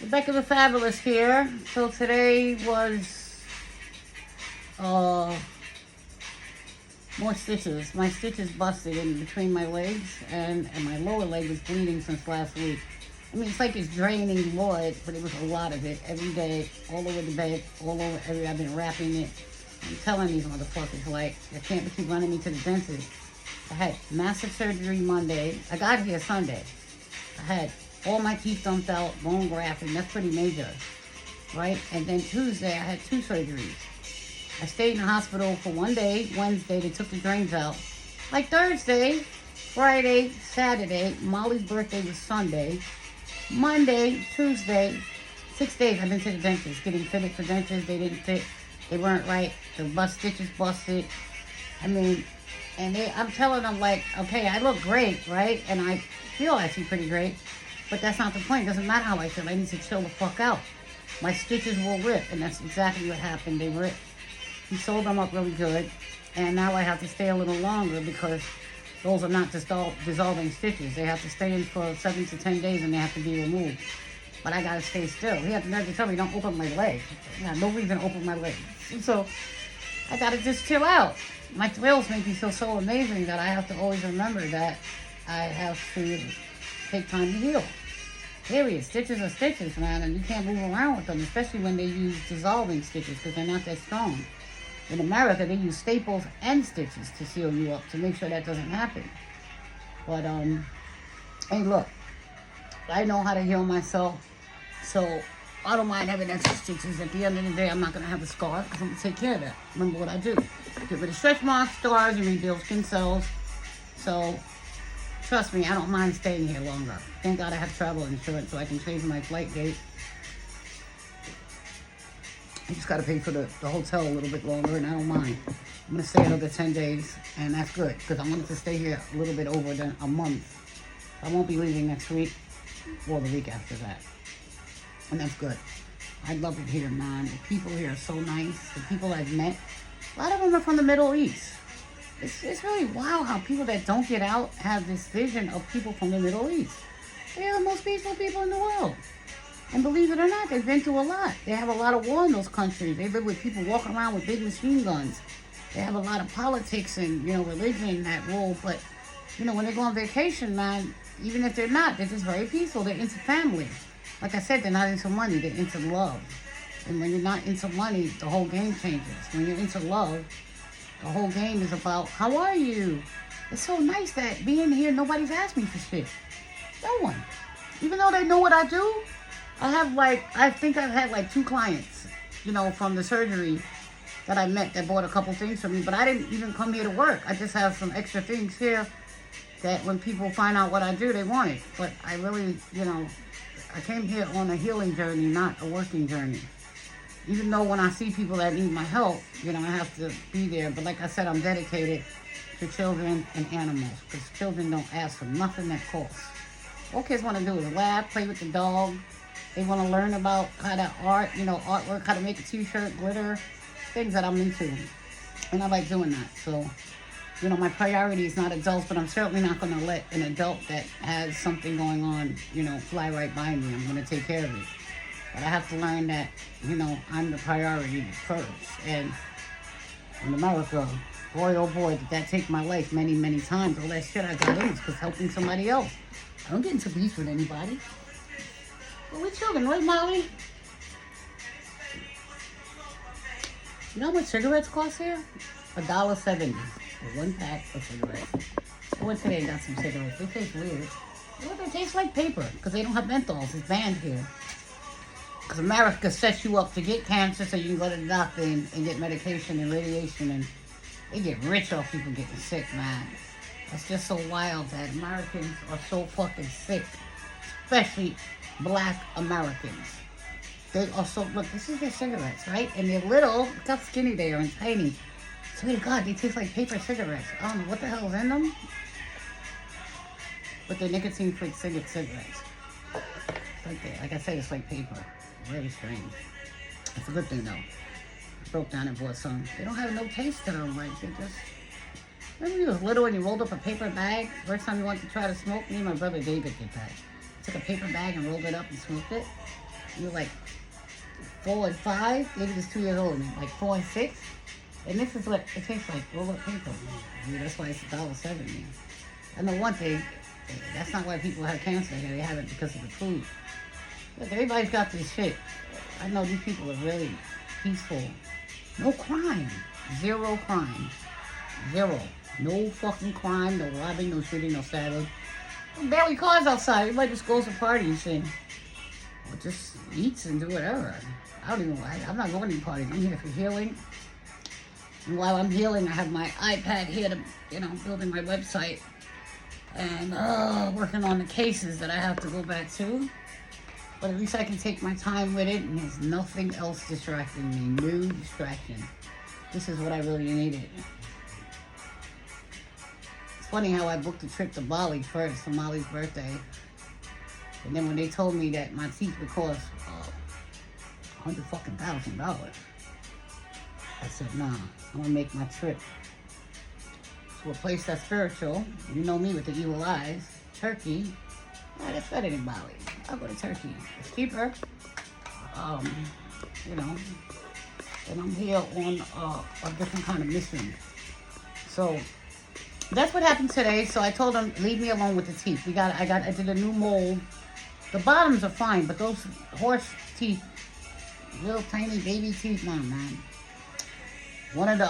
Rebecca the Fabulous here. So today was uh more stitches. My stitches busted in between my legs, and my lower leg is bleeding since last week. I mean, it's like it's draining blood, but it was a lot of it every day, all over the bed, all over every. I've been wrapping it. I'm telling these motherfuckers, like, I can't keep running me to the dentist. I had massive surgery Monday. I got here Sunday. I had all my teeth dumped out, bone grafting. That's pretty major, right? And then Tuesday, I had two surgeries. I stayed in the hospital for one day. Wednesday, they took the drains out. Like Thursday, Friday, Saturday. Molly's birthday was Sunday. Monday, Tuesday, 6 days I've been to the dentist, getting fitted for dentures. They didn't fit. They weren't right. The bust stitches busted. I mean, I'm telling them, like, okay, I look great, right? And I feel actually pretty great. But that's not the point. It doesn't matter how I feel. I need to chill the fuck out. My stitches will rip, and that's exactly what happened. They ripped. He sewed them up really good, and now I have to stay a little longer because those are not dissolving stitches. They have to stay in for 7 to 10 days, and they have to be removed. But I gotta stay still. He had the nerve to tell me, don't open my leg. I have no reason to open my leg. So I gotta just chill out. My thrills make me feel so amazing that I have to always remember that I have to take time to heal. Period. Stitches are stitches, man, and you can't move around with them, especially when they use dissolving stitches because they're not that strong. In America, they use staples and stitches to seal you up to make sure that doesn't happen. But, hey, look, I know how to heal myself, so I don't mind having extra stitches. At the end of the day, I'm not going to have a scar because I'm going to take care of that. Remember what I do. Get rid of stretch marks, scars, and rebuild skin cells. So, trust me, I don't mind staying here longer. Thank God I have travel insurance so I can change my flight date. I just got to pay for the hotel a little bit longer, and I don't mind. I'm going to stay another 10 days, and that's good, because I wanted to stay here a little bit over than a month. I won't be leaving next week or the week after that. And that's good. I love it here, man. The people here are so nice. The people I've met, a lot of them are from the Middle East. It's really wild how people that don't get out have this vision of people from the Middle East. They are the most peaceful people in the world. And believe it or not, they've been through a lot. They have a lot of war in those countries. They live with people walking around with big machine guns. They have a lot of politics and, religion that rule. But, when they go on vacation, man, even if they're not, they're just very peaceful. They're into family. Like I said, they're not into money. They're into love. And when you're not into money, the whole game changes. When you're into love, the whole game is about, how are you? It's so nice that being here, nobody's asked me for shit. No one. Even though they know what I do, I think I've had 2 clients, from the surgery that I met that bought a couple things from me. But I didn't even come here to work. I just have some extra things here that when people find out what I do, they want it. But I really, I came here on a healing journey, not a working journey. Even though when I see people that need my help, I have to be there. But like I said, I'm dedicated to children and animals because children don't ask for nothing that costs. All kids want to do is laugh, play with the dog. They want to learn about how to artwork, how to make a t-shirt, glitter, things that I'm into. And I like doing that. So, my priority is not adults, but I'm certainly not going to let an adult that has something going on, fly right by me. I'm going to take care of it. But I have to learn that, I'm the priority first. And in America, boy, oh boy, did that take my life many, many times. All that shit I got in was because helping somebody else. I don't get into beef with anybody. But we're children, right, Molly? You know how much cigarettes cost here? $1.70 for 1 pack of cigarettes. I went today and got some cigarettes. They taste weird. They taste like paper because they don't have menthols. It's banned here. Because America sets you up to get cancer so you can go to the doctor and get medication and radiation. And they get rich off people getting sick, man. It's just so wild that Americans are so fucking sick. Especially Black Americans. They are so, look, this is their cigarettes, right? And they're little, look how skinny they are and tiny. Swear to God, they taste like paper cigarettes. I don't know what the hell is in them. But they're nicotine-free cigarettes. Like I said, it's like paper. Very strange. It's a good thing, though. I broke down and bought some. They don't have no taste to them, right? They just... Remember when you was little and you rolled up a paper bag? First time you wanted to try to smoke? Me and my brother David did that. Took a paper bag and rolled it up and smoked it. You're like 4 and 5, maybe just 2 years old, and like 4 and 6. And this is what it tastes like, roll up paper. I mean, that's why it's $1.70. I know one thing, that's not why people have cancer here. They have it because of the food. Look, everybody's got this shit. I know these people are really peaceful. No crime. Zero crime. Zero. No fucking crime, no robbing, no shooting, no stabbing. Barely cars outside. Everybody just goes to parties and or just eats and do whatever. I don't even, I'm not going to any parties. I'm here for healing. And while I'm healing, I have my iPad here to, building my website. And working on the cases that I have to go back to. But at least I can take my time with it, and there's nothing else distracting me. No distraction. This is what I really needed. It's funny how I booked a trip to Bali first for Molly's birthday. And then when they told me that my teeth would cost $100,000, I said, nah, I'm gonna make my trip to a place that's spiritual. You know me with the evil eyes. Turkey. Yeah, that's better than Bali. I'll go to Turkey. It's cheaper. And I'm here on a different kind of mission. So that's what happened today. So I told them, leave me alone with the teeth. I did a new mold. The bottoms are fine, but those horse teeth, little tiny baby teeth, nah, man. One of the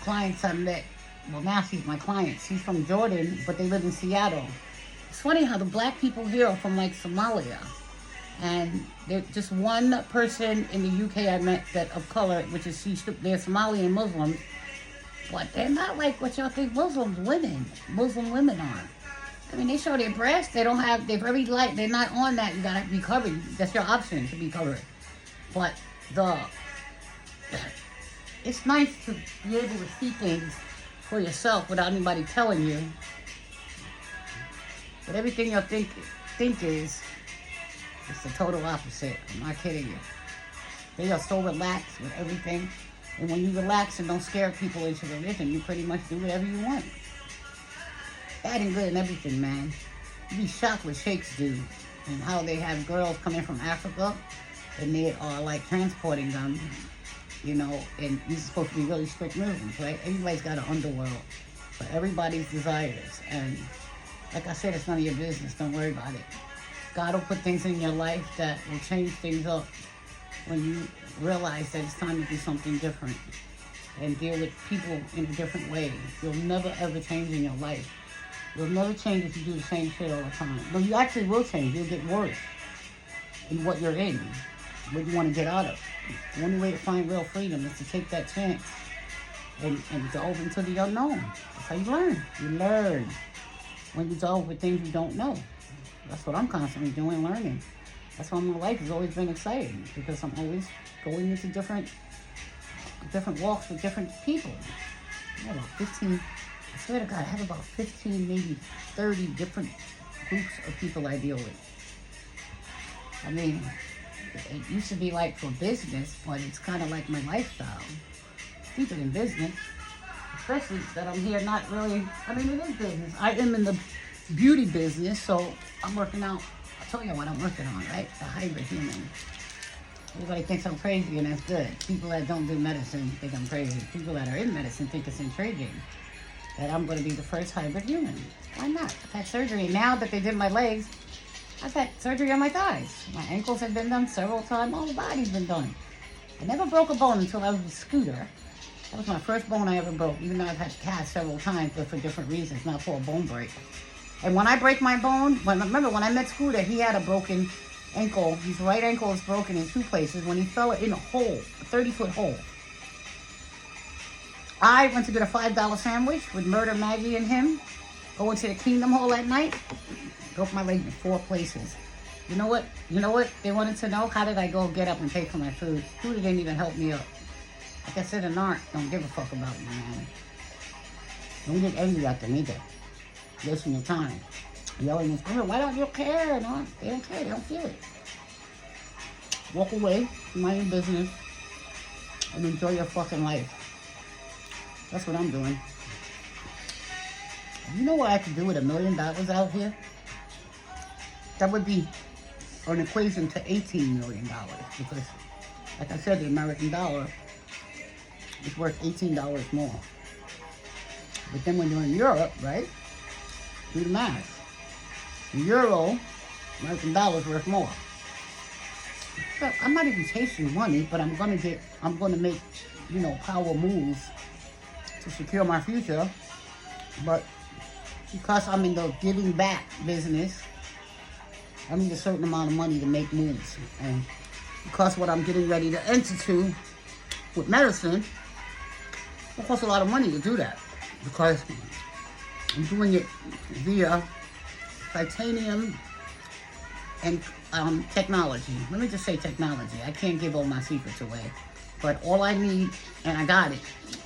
clients I met, well, now she's my client. She's from Jordan, but they live in Seattle. It's funny how the black people here are from like Somalia. And there's just one person in the UK I met that of color, which is they're Somalian Muslims, but they're not like what y'all think Muslim women are. I mean, they show their breasts. They're very light. They're not on that. You gotta be covered. That's your option to be covered. But it's nice to be able to see things for yourself without anybody telling you. But everything you'll think is, it's the total opposite. I'm not kidding you. They are so relaxed with everything. And when you relax and don't scare people into religion, you pretty much do whatever you want. Bad and good and everything, man. You'd be shocked what sheikhs do and how they have girls come in from Africa and they are like transporting them, and these are supposed to be really strict Muslims, right? Everybody's got an underworld for everybody's desires. And like I said, it's none of your business. Don't worry about it. God will put things in your life that will change things up when you realize that it's time to do something different and deal with people in a different way. You'll never ever change in your life. You'll never change if you do the same shit all the time. No, you actually will change. You'll get worse in what you're in, what you want to get out of. The only way to find real freedom is to take that chance and delve into the unknown. That's how you learn. You learn when you delve with things you don't know. That's what I'm constantly doing, learning. That's why my life has always been exciting, because I'm always going into different walks with different people. I have about 15, I swear to God, I have about 15, maybe 30 different groups of people I deal with. I mean, it used to be like for business, but it's kind of like my lifestyle. It's deeper than business, especially that I'm here not really, it is business. I am in the beauty business, so I'm working out. I'll tell you what I'm working on, right? The hybrid human. Everybody thinks I'm crazy, and that's good. People that don't do medicine think I'm crazy. People that are in medicine think it's intriguing that I'm going to be the first hybrid human. Why not? I've had surgery. Now that they did my legs, I've had surgery on my thighs. My ankles have been done several times. All the body's been done. I never broke a bone until I was a scooter. That was my first bone I ever broke, even though I've had to cast several times, but for different reasons, not for a bone break. And when I break my bone, remember when I met Scooter, he had a broken ankle. His right ankle is broken in 2 places when he fell in a hole, a 30-foot hole. I went to get a $5 sandwich with Murder Maggie and him, go into the Kingdom Hall at night, broke my leg in 4 places. You know what? They wanted to know, how did I go get up and pay for my food? Scooter didn't even help me up. Like I said, an art don't give a fuck about me, man. Don't get angry at them either. Wasting your time. Yelling and screaming, why don't you care? No, they don't care, they don't feel it. Walk away, mind your business, and enjoy your fucking life. That's what I'm doing. You know what I could do with $1 million out here? That would be an equation to $18 million because, like I said, the American dollar is worth $18 more. But then when you're in Europe, right, do the math. The euro, American dollar is worth more. So I'm not even chasing money, but I'm gonna make, power moves to secure my future. But because I'm in the giving back business, I need a certain amount of money to make moves. And because what I'm getting ready to enter to with medicine, it costs a lot of money to do that. Because I'm doing it via titanium and technology. Let me just say technology. I can't give all my secrets away. But all I need, and I got it,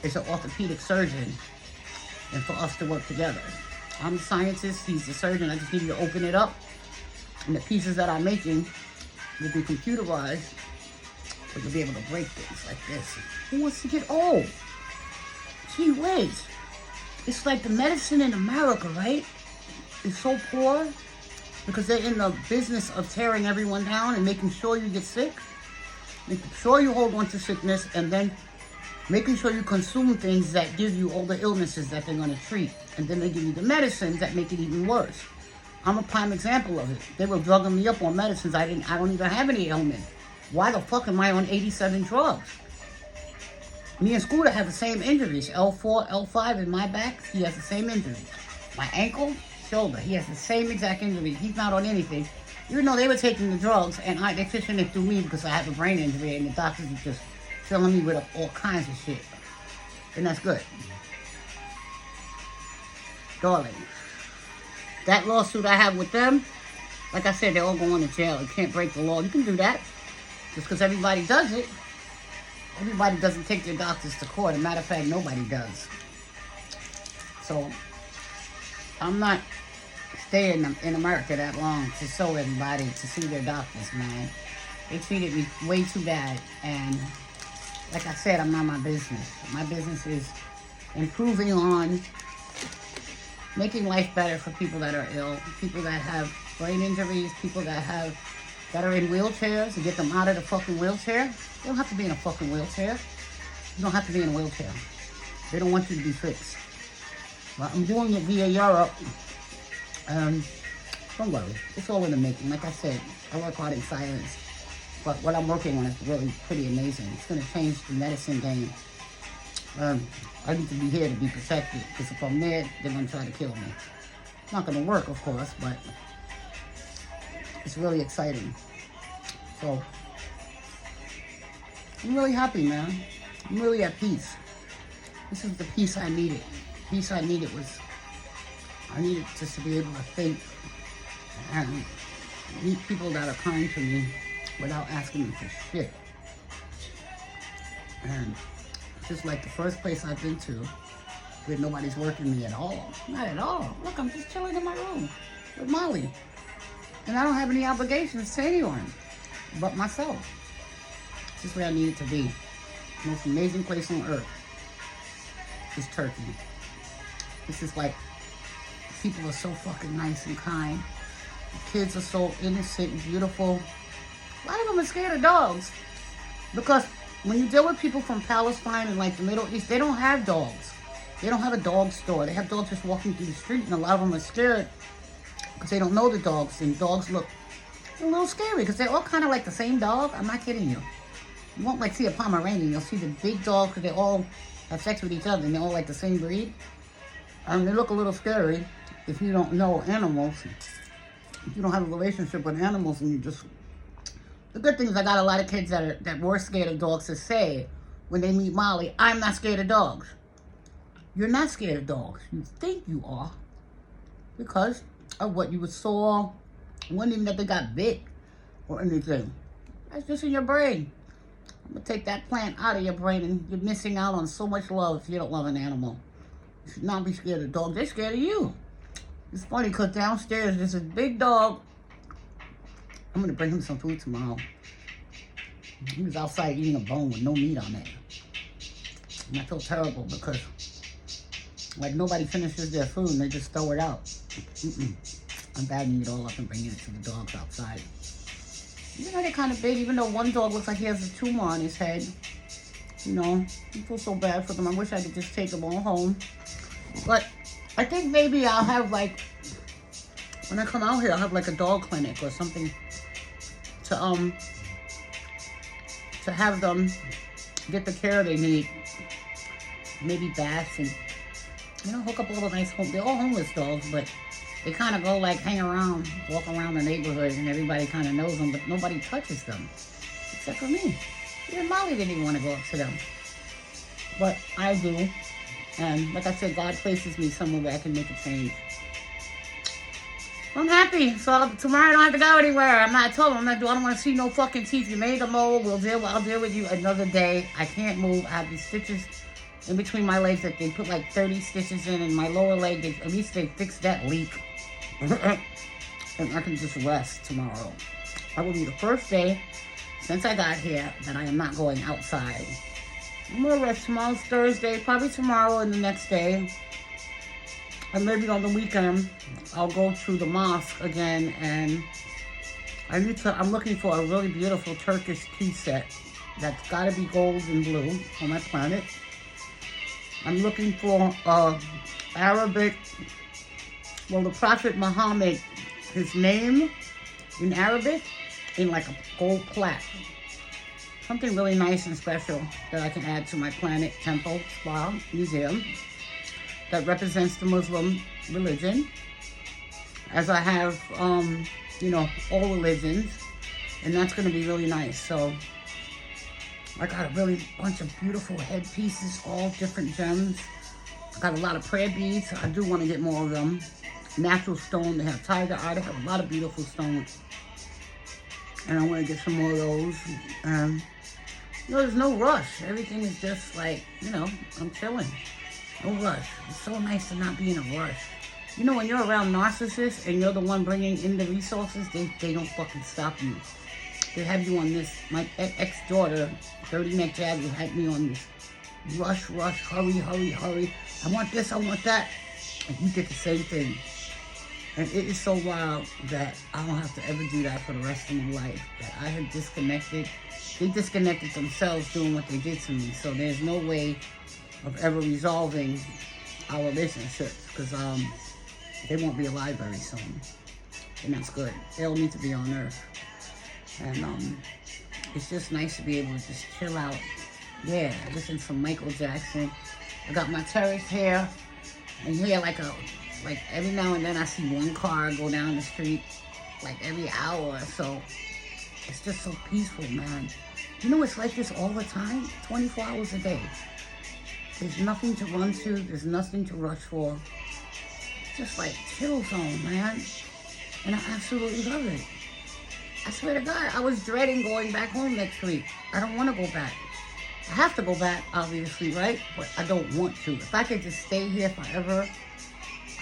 is an orthopedic surgeon and for us to work together. I'm the scientist, he's the surgeon. I just need you to open it up. And the pieces that I'm making will be computerized, so you'll be able to break things like this. Who wants to get old? Gee whiz. It's like the medicine in America, right? It's so poor because they're in the business of tearing everyone down and making sure you get sick, making sure you hold on to sickness, and then making sure you consume things that give you all the illnesses that they're going to treat. And then they give you the medicines that make it even worse. I'm a prime example of it. They were drugging me up on medicines. I don't even have any ailment. Why the fuck am I on 87 drugs? Me and Scooter have the same injuries. L4, L5 in my back, he has the same injuries. My ankle, shoulder, he has the same exact injury. He's not on anything. Even though they were taking the drugs, and they're fishing it through me because I have a brain injury, and the doctors are just filling me with all kinds of shit. And that's good. Darling, that lawsuit I have with them, like I said, they're all going to jail. You can't break the law. You can do that. Just because everybody does it. Everybody doesn't take their doctors to court. As a matter of fact, nobody does. So, I'm not staying in America that long to show everybody to see their doctors, man. They treated me way too bad. And like I said, I'm not my business. My business is improving on making life better for people that are ill, people that have brain injuries, people that are in wheelchairs, to get them out of the fucking wheelchair. You don't have to be in a fucking wheelchair. You don't have to be in a wheelchair. They don't want you to be fixed. Well, I'm doing it via Europe. Don't worry. It's all in the making. Like I said, I work hard in silence. But what I'm working on is really pretty amazing. It's going to change the medicine game. I need to be here to be protected. Because if I'm there, they're going to try to kill me. It's not going to work, of course, but it's really exciting. So, I'm really happy, man. I'm really at peace. This is the peace I needed. The peace I needed was, I needed just to be able to think and meet people that are kind to me without asking them for shit. And just like the first place I've been to, where nobody's working me at all. Not at all. Look, I'm just chilling in my room with Molly. And I don't have any obligations to anyone but myself. This is where I need it to be. The most amazing place on earth is Turkey. This is like, people are so fucking nice and kind. The kids are so innocent and beautiful. A lot of them are scared of dogs. Because when you deal with people from Palestine and like the Middle East, they don't have dogs. They don't have a dog store. They have dogs just walking through the street, and a lot of them are scared because they don't know the dogs, and dogs look a little scary because they're all kind of like the same dog. I'm not kidding you. You won't like see a Pomeranian. You'll see the big dogs because they all have sex with each other and they're all like the same breed. They look a little scary if you don't know animals. If you don't have a relationship with animals, and you just... The good thing is I got a lot of kids that were scared of dogs to say, when they meet Molly, I'm not scared of dogs. You're not scared of dogs. You think you are because of what you saw. It wasn't even that they got bit or anything. That's just in your brain. I'm going to take that plant out of your brain, and you're missing out on so much love if you don't love an animal. You should not be scared of dogs. They're scared of you. It's funny because downstairs there's a big dog. I'm going to bring him some food tomorrow. He was outside eating a bone with no meat on it. And I feel terrible because like nobody finishes their food and they just throw it out. I'm bagging it all up and bringing it to the dogs outside. You know, they're kind of big, even though one dog looks like he has a tumor on his head. You know, I feel so bad for them. I wish I could just take them all home. But I think maybe I'll have, like, when I come out here, I'll have like a dog clinic or something to have them get the care they need. Maybe baths and, you know, hook up a little nice home. They're all homeless dogs, but they kind of go like hang around, walk around the neighborhood, and everybody kind of knows them, but nobody touches them except for me. Even Molly didn't even want to go up to them, but I do. And like I said, God places me somewhere where I can make a change. I'm happy. So tomorrow I don't have to go anywhere. I told him I don't want to see no fucking teeth. You made the mold. I'll deal with you another day. I can't move. I have these stitches in between my legs that they put like 30 stitches in, and my lower leg, at least they fixed that leak. And I can just rest tomorrow. That will be the first day since I got here that I am not going outside. I'm gonna rest. Tomorrow's Thursday, probably tomorrow and the next day. And maybe on the weekend, I'll go to the mosque again, and I'm looking for a really beautiful Turkish tea set that's gotta be gold and blue on my planet. I'm looking for Arabic, well, the Prophet Muhammad, his name in Arabic, in like a gold plaque. Something really nice and special that I can add to my planet temple, spa, museum that represents the Muslim religion, as I have, you know, all religions, and that's going to be really nice. So I got a really bunch of beautiful headpieces, all different gems. I got a lot of prayer beads. I do want to get more of them. Natural stone. They have tiger eye. They have a lot of beautiful stones, and I want to get some more of those. You know, there's no rush. Everything is just like, you know, I'm chilling. No rush. It's so nice to not be in a rush. You know, when you're around narcissists and you're the one bringing in the resources, they don't fucking stop you. They have you on this. My ex-daughter, Dirty Neck Jazzy, had me on this rush, hurry. I want this, I want that. And you get the same thing. And it is so wild that I don't have to ever do that for the rest of my life. That I have disconnected. They disconnected themselves doing what they did to me. So there's no way of ever resolving our relationships, because they won't be alive very soon, and that's good. They'll need to be on Earth, and it's just nice to be able to just chill out. Yeah, listen to Michael Jackson. I got my terrace here, and here like every now and then I see one car go down the street, like every hour or so. It's just so peaceful, man. You know, it's like this all the time, 24 hours a day. There's nothing to run to. There's nothing to rush for. It's just like chill zone, man. And I absolutely love it. I swear to God, I was dreading going back home next week. I don't want to go back. I have to go back, obviously, right? But I don't want to. If I could just stay here forever,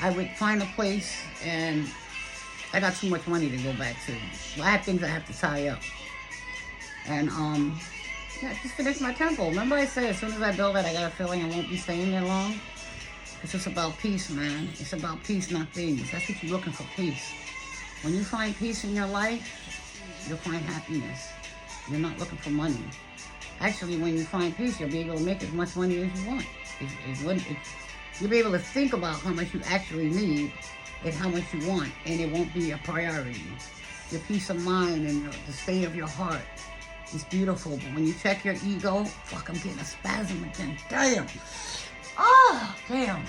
I would find a place, and I got too much money to go back to. I have things I have to tie up. And, yeah, just finish my temple. Remember I said as soon as I build it, I got a feeling I won't be staying there long? It's just about peace, man. It's about peace, not things. That's what you're looking for, peace. When you find peace in your life, you'll find happiness. You're not looking for money. Actually, when you find peace, you'll be able to make as much money as you want. You'll be able to think about how much you actually need and how much you want, and it won't be a priority. Your peace of mind and the state of your heart is beautiful, but when you check your ego, fuck, I'm getting a spasm again. Damn. Oh, damn.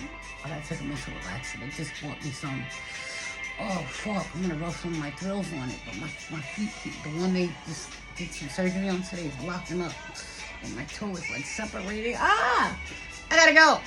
I gotta take a minute to relax. They just bought me some. Oh, fuck. I'm gonna rub some of my thrills on it, but my feet, the one they just did some surgery on today, is locking up. And my toe is like separating. Ah! I gotta go.